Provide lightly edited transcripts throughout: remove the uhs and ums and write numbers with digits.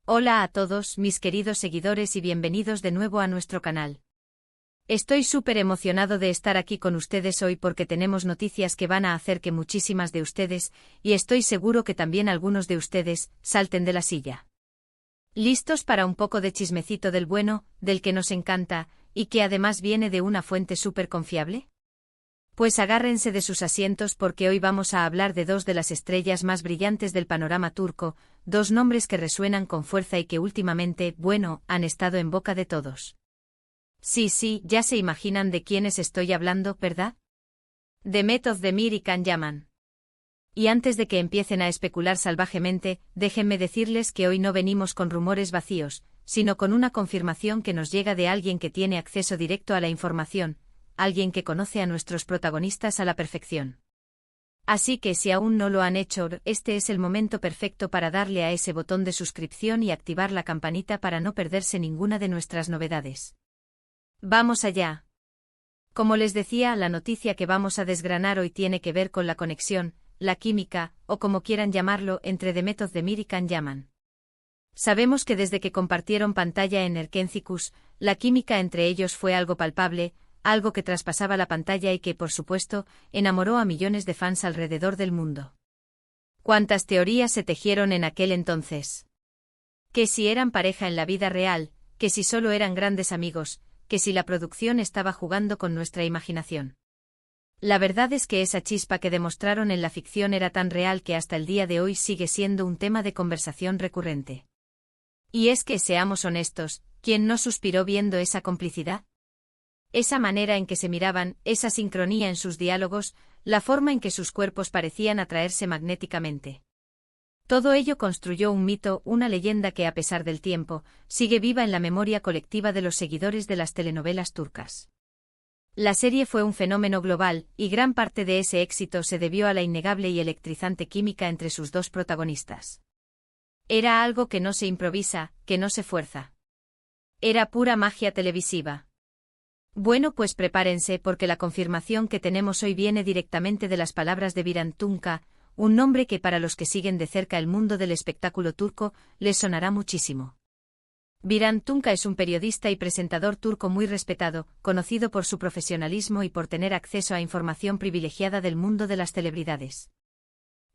Hola a todos, mis queridos seguidores y bienvenidos de nuevo a nuestro canal. Estoy súper emocionado de estar aquí con ustedes hoy porque tenemos noticias que van a hacer que muchísimas de ustedes, y estoy seguro que también algunos de ustedes, salten de la silla. ¿Listos para un poco de chismecito del bueno, del que nos encanta, y que además viene de una fuente súper confiable? Pues agárrense de sus asientos porque hoy vamos a hablar de dos de las estrellas más brillantes del panorama turco, dos nombres que resuenan con fuerza y que últimamente, han estado en boca de todos. Sí, ya se imaginan de quiénes estoy hablando, ¿verdad? Demet Özdemir y Can Yaman. Y antes de que empiecen a especular salvajemente, déjenme decirles que hoy no venimos con rumores vacíos, sino con una confirmación que nos llega de alguien que tiene acceso directo a la información, alguien que conoce a nuestros protagonistas a la perfección. Así que si aún no lo han hecho, este es el momento perfecto para darle a ese botón de suscripción y activar la campanita para no perderse ninguna de nuestras novedades. ¡Vamos allá! Como les decía, la noticia que vamos a desgranar hoy tiene que ver con la conexión, la química, o como quieran llamarlo, entre Demet Özdemir y Can Yaman. Sabemos que desde que compartieron pantalla en Erkencikus, la química entre ellos fue algo palpable, algo que traspasaba la pantalla y que, por supuesto, enamoró a millones de fans alrededor del mundo. ¿Cuántas teorías se tejieron en aquel entonces? Que si eran pareja en la vida real, que si solo eran grandes amigos, que si la producción estaba jugando con nuestra imaginación. La verdad es que esa chispa que demostraron en la ficción era tan real que hasta el día de hoy sigue siendo un tema de conversación recurrente. Y es que, seamos honestos, ¿quién no suspiró viendo esa complicidad? Esa manera en que se miraban, esa sincronía en sus diálogos, la forma en que sus cuerpos parecían atraerse magnéticamente. Todo ello construyó un mito, una leyenda que a pesar del tiempo, sigue viva en la memoria colectiva de los seguidores de las telenovelas turcas. La serie fue un fenómeno global, y gran parte de ese éxito se debió a la innegable y electrizante química entre sus dos protagonistas. Era algo que no se improvisa, que no se fuerza. Era pura magia televisiva. Bueno, pues prepárense porque la confirmación que tenemos hoy viene directamente de las palabras de Bülent Tunca, un nombre que para los que siguen de cerca el mundo del espectáculo turco, les sonará muchísimo. Bülent Tunca es un periodista y presentador turco muy respetado, conocido por su profesionalismo y por tener acceso a información privilegiada del mundo de las celebridades.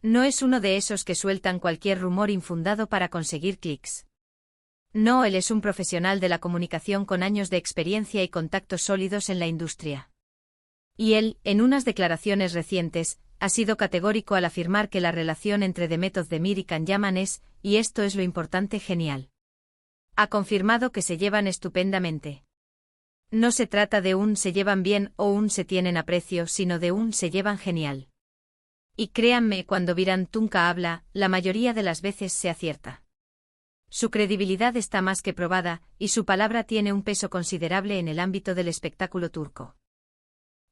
No es uno de esos que sueltan cualquier rumor infundado para conseguir clics. No, él es un profesional de la comunicación con años de experiencia y contactos sólidos en la industria. Y él, en unas declaraciones recientes, ha sido categórico al afirmar que la relación entre Demet Özdemir y Can Yaman es, y esto es lo importante, genial. Ha confirmado que se llevan estupendamente. No se trata de un se llevan bien o un se tienen aprecio, sino de un se llevan genial. Y créanme, cuando Bülent Tunca habla, la mayoría de las veces se acierta. Su credibilidad está más que probada, y su palabra tiene un peso considerable en el ámbito del espectáculo turco.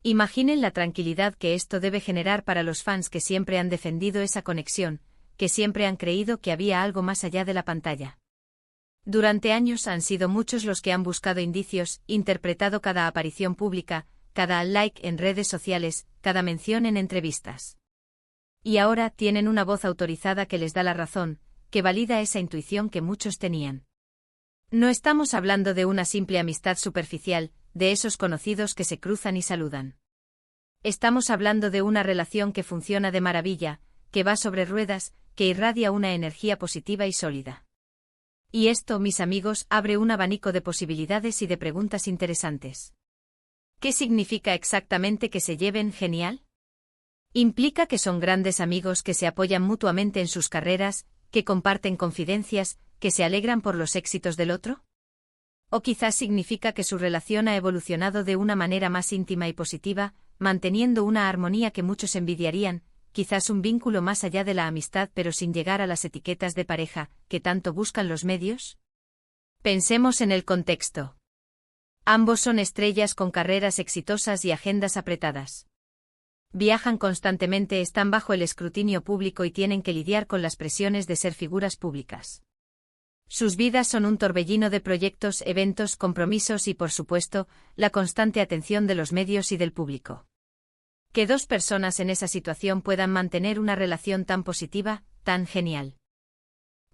Imaginen la tranquilidad que esto debe generar para los fans que siempre han defendido esa conexión, que siempre han creído que había algo más allá de la pantalla. Durante años han sido muchos los que han buscado indicios, interpretado cada aparición pública, cada like en redes sociales, cada mención en entrevistas. Y ahora tienen una voz autorizada que les da la razón, que valida esa intuición que muchos tenían. No estamos hablando de una simple amistad superficial, de esos conocidos que se cruzan y saludan. Estamos hablando de una relación que funciona de maravilla, que va sobre ruedas, que irradia una energía positiva y sólida. Y esto, mis amigos, abre un abanico de posibilidades y de preguntas interesantes. ¿Qué significa exactamente que se lleven genial? ¿Implica que son grandes amigos que se apoyan mutuamente en sus carreras, que comparten confidencias, que se alegran por los éxitos del otro? ¿O quizás significa que su relación ha evolucionado de una manera más íntima y positiva, manteniendo una armonía que muchos envidiarían, quizás un vínculo más allá de la amistad pero sin llegar a las etiquetas de pareja, que tanto buscan los medios? Pensemos en el contexto. Ambos son estrellas con carreras exitosas y agendas apretadas. Viajan constantemente, están bajo el escrutinio público y tienen que lidiar con las presiones de ser figuras públicas. Sus vidas son un torbellino de proyectos, eventos, compromisos y, por supuesto, la constante atención de los medios y del público. Que dos personas en esa situación puedan mantener una relación tan positiva, tan genial.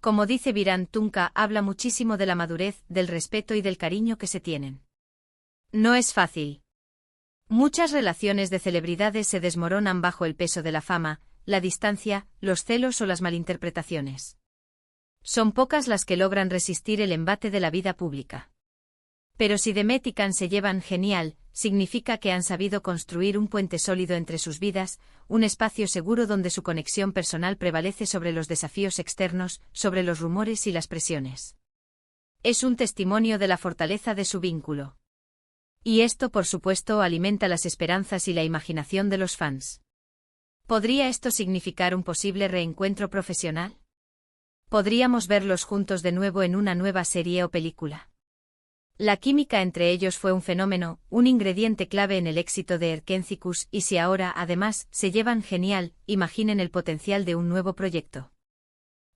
Como dice Virant Tunca, habla muchísimo de la madurez, del respeto y del cariño que se tienen. No es fácil. Muchas relaciones de celebridades se desmoronan bajo el peso de la fama, la distancia, los celos o las malinterpretaciones. Son pocas las que logran resistir el embate de la vida pública. Pero si Demet y Can se llevan genial, significa que han sabido construir un puente sólido entre sus vidas, un espacio seguro donde su conexión personal prevalece sobre los desafíos externos, sobre los rumores y las presiones. Es un testimonio de la fortaleza de su vínculo. Y esto, por supuesto, alimenta las esperanzas y la imaginación de los fans. ¿Podría esto significar un posible reencuentro profesional? ¿Podríamos verlos juntos de nuevo en una nueva serie o película? La química entre ellos fue un fenómeno, un ingrediente clave en el éxito de Erkénthicus, y si ahora, además, se llevan genial, imaginen el potencial de un nuevo proyecto.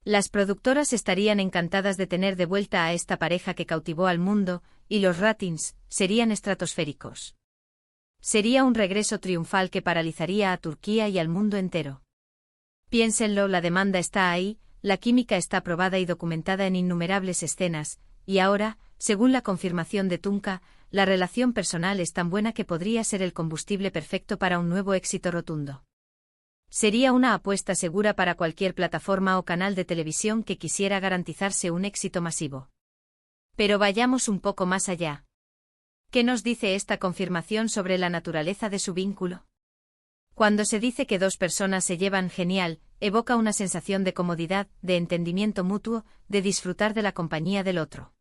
Las productoras estarían encantadas de tener de vuelta a esta pareja que cautivó al mundo, y los ratings serían estratosféricos. Sería un regreso triunfal que paralizaría a Turquía y al mundo entero. Piénsenlo, la demanda está ahí, la química está probada y documentada en innumerables escenas, y ahora, según la confirmación de Tunca, la relación personal es tan buena que podría ser el combustible perfecto para un nuevo éxito rotundo. Sería una apuesta segura para cualquier plataforma o canal de televisión que quisiera garantizarse un éxito masivo. Pero vayamos un poco más allá. ¿Qué nos dice esta confirmación sobre la naturaleza de su vínculo? Cuando se dice que dos personas se llevan genial, evoca una sensación de comodidad, de entendimiento mutuo, de disfrutar de la compañía del otro.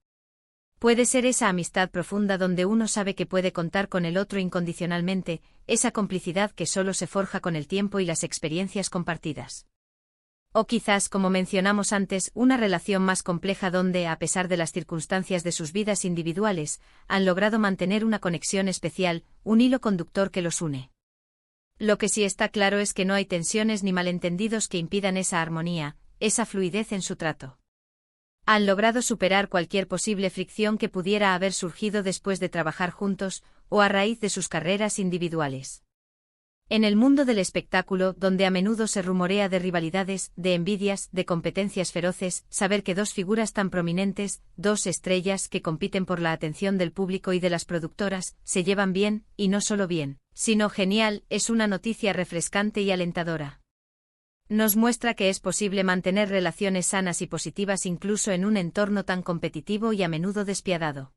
Puede ser esa amistad profunda donde uno sabe que puede contar con el otro incondicionalmente, esa complicidad que solo se forja con el tiempo y las experiencias compartidas. O quizás, como mencionamos antes, una relación más compleja donde, a pesar de las circunstancias de sus vidas individuales, han logrado mantener una conexión especial, un hilo conductor que los une. Lo que sí está claro es que no hay tensiones ni malentendidos que impidan esa armonía, esa fluidez en su trato. Han logrado superar cualquier posible fricción que pudiera haber surgido después de trabajar juntos, o a raíz de sus carreras individuales. En el mundo del espectáculo, donde a menudo se rumorea de rivalidades, de envidias, de competencias feroces, saber que dos figuras tan prominentes, dos estrellas que compiten por la atención del público y de las productoras, se llevan bien, y no solo bien, sino genial, es una noticia refrescante y alentadora. Nos muestra que es posible mantener relaciones sanas y positivas incluso en un entorno tan competitivo y a menudo despiadado.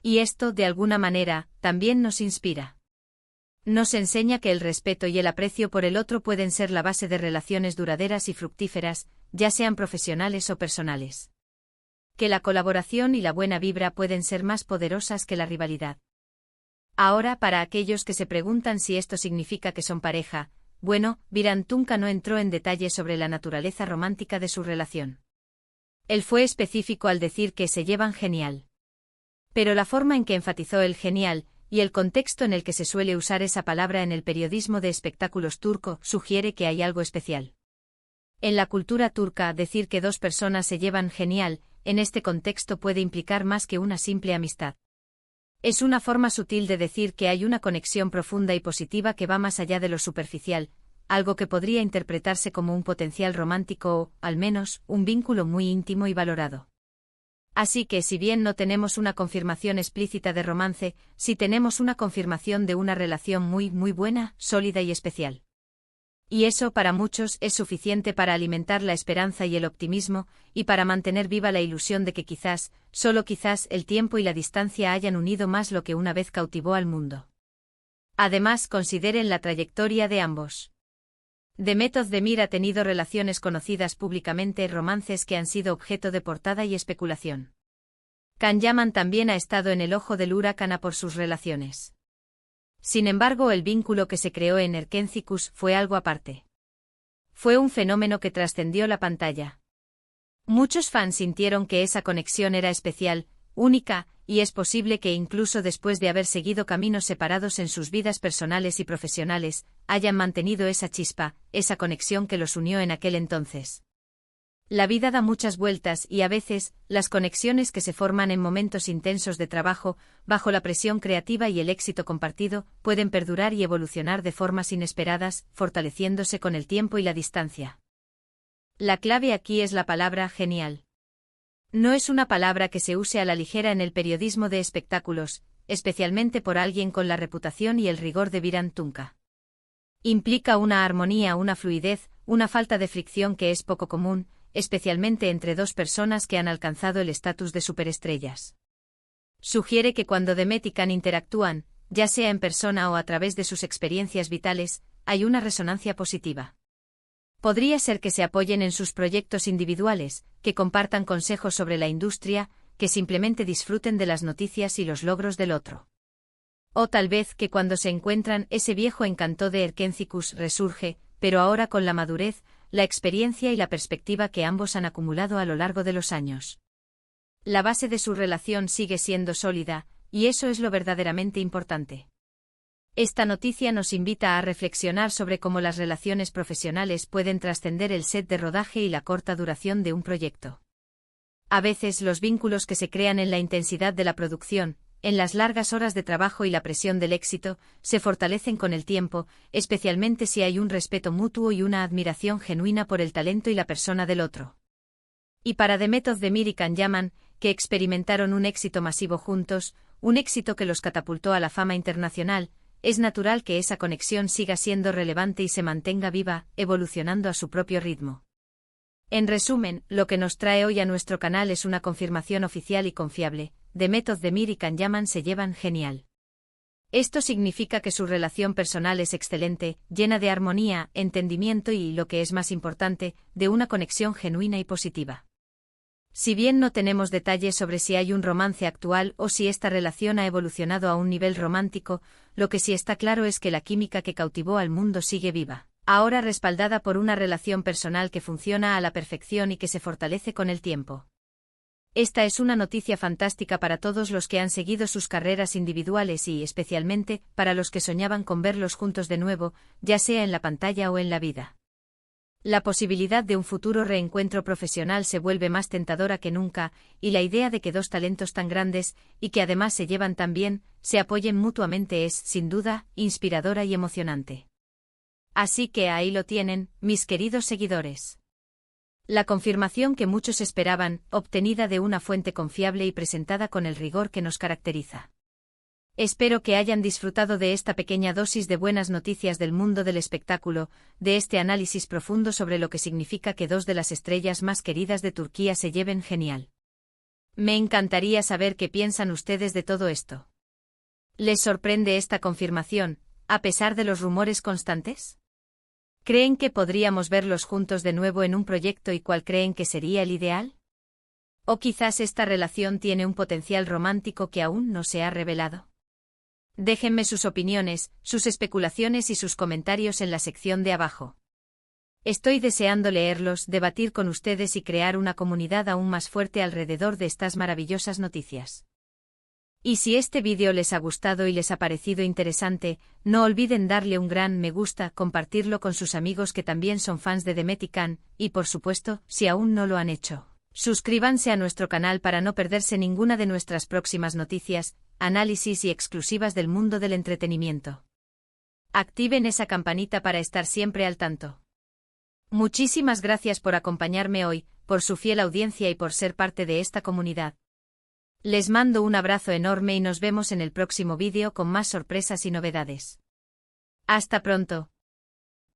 Y esto, de alguna manera, también nos inspira. Nos enseña que el respeto y el aprecio por el otro pueden ser la base de relaciones duraderas y fructíferas, ya sean profesionales o personales. Que la colaboración y la buena vibra pueden ser más poderosas que la rivalidad. Ahora, para aquellos que se preguntan si esto significa que son pareja, bueno, Virant Tunca no entró en detalle sobre la naturaleza romántica de su relación. Él fue específico al decir que se llevan genial. Pero la forma en que enfatizó el genial, y el contexto en el que se suele usar esa palabra en el periodismo de espectáculos turco, sugiere que hay algo especial. En la cultura turca, decir que dos personas se llevan genial, en este contexto puede implicar más que una simple amistad. Es una forma sutil de decir que hay una conexión profunda y positiva que va más allá de lo superficial, algo que podría interpretarse como un potencial romántico o, al menos, un vínculo muy íntimo y valorado. Así que, si bien no tenemos una confirmación explícita de romance, sí tenemos una confirmación de una relación muy buena, sólida y especial. Y eso para muchos es suficiente para alimentar la esperanza y el optimismo, y para mantener viva la ilusión de que quizás, solo quizás, el tiempo y la distancia hayan unido más lo que una vez cautivó al mundo. Además, consideren la trayectoria de ambos. Demet Özdemir ha tenido relaciones conocidas públicamente, romances que han sido objeto de portada y especulación. Can Yaman también ha estado en el ojo del huracán por sus relaciones. Sin embargo, el vínculo que se creó en Erkénthicus fue algo aparte. Fue un fenómeno que trascendió la pantalla. Muchos fans sintieron que esa conexión era especial, única, y es posible que incluso después de haber seguido caminos separados en sus vidas personales y profesionales, hayan mantenido esa chispa, esa conexión que los unió en aquel entonces. La vida da muchas vueltas y a veces, las conexiones que se forman en momentos intensos de trabajo, bajo la presión creativa y el éxito compartido, pueden perdurar y evolucionar de formas inesperadas, fortaleciéndose con el tiempo y la distancia. La clave aquí es la palabra genial. No es una palabra que se use a la ligera en el periodismo de espectáculos, especialmente por alguien con la reputación y el rigor de Viran Tunca. Implica una armonía, una fluidez, una falta de fricción que es poco común, especialmente entre dos personas que han alcanzado el estatus de superestrellas. Sugiere que cuando Demet y Can interactúan, ya sea en persona o a través de sus experiencias vitales, hay una resonancia positiva. Podría ser que se apoyen en sus proyectos individuales, que compartan consejos sobre la industria, que simplemente disfruten de las noticias y los logros del otro. O tal vez que cuando se encuentran ese viejo encanto de Erkencicus resurge, pero ahora con la madurez, la experiencia y la perspectiva que ambos han acumulado a lo largo de los años. La base de su relación sigue siendo sólida, y eso es lo verdaderamente importante. Esta noticia nos invita a reflexionar sobre cómo las relaciones profesionales pueden trascender el set de rodaje y la corta duración de un proyecto. A veces los vínculos que se crean en la intensidad de la producción, en las largas horas de trabajo y la presión del éxito, se fortalecen con el tiempo, especialmente si hay un respeto mutuo y una admiración genuina por el talento y la persona del otro. Y para Demet Özdemir y Can Yaman, que experimentaron un éxito masivo juntos, un éxito que los catapultó a la fama internacional, es natural que esa conexión siga siendo relevante y se mantenga viva, evolucionando a su propio ritmo. En resumen, lo que nos trae hoy a nuestro canal es una confirmación oficial y confiable: Demet Özdemir y Can Yaman se llevan genial. Esto significa que su relación personal es excelente, llena de armonía, entendimiento y, lo que es más importante, de una conexión genuina y positiva. Si bien no tenemos detalles sobre si hay un romance actual o si esta relación ha evolucionado a un nivel romántico, lo que sí está claro es que la química que cautivó al mundo sigue viva, ahora respaldada por una relación personal que funciona a la perfección y que se fortalece con el tiempo. Esta es una noticia fantástica para todos los que han seguido sus carreras individuales y, especialmente, para los que soñaban con verlos juntos de nuevo, ya sea en la pantalla o en la vida. La posibilidad de un futuro reencuentro profesional se vuelve más tentadora que nunca, y la idea de que dos talentos tan grandes, y que además se llevan tan bien, se apoyen mutuamente es, sin duda, inspiradora y emocionante. Así que ahí lo tienen, mis queridos seguidores. La confirmación que muchos esperaban, obtenida de una fuente confiable y presentada con el rigor que nos caracteriza. Espero que hayan disfrutado de esta pequeña dosis de buenas noticias del mundo del espectáculo, de este análisis profundo sobre lo que significa que dos de las estrellas más queridas de Turquía se lleven genial. Me encantaría saber qué piensan ustedes de todo esto. ¿Les sorprende esta confirmación, a pesar de los rumores constantes? ¿Creen que podríamos verlos juntos de nuevo en un proyecto y cuál creen que sería el ideal? ¿O quizás esta relación tiene un potencial romántico que aún no se ha revelado? Déjenme sus opiniones, sus especulaciones y sus comentarios en la sección de abajo. Estoy deseando leerlos, debatir con ustedes y crear una comunidad aún más fuerte alrededor de estas maravillosas noticias. Y si este vídeo les ha gustado y les ha parecido interesante, no olviden darle un gran me gusta, compartirlo con sus amigos que también son fans de Demet y Can, y por supuesto, si aún no lo han hecho, suscríbanse a nuestro canal para no perderse ninguna de nuestras próximas noticias, análisis y exclusivas del mundo del entretenimiento. Activen esa campanita para estar siempre al tanto. Muchísimas gracias por acompañarme hoy, por su fiel audiencia y por ser parte de esta comunidad. Les mando un abrazo enorme y nos vemos en el próximo vídeo con más sorpresas y novedades. Hasta pronto.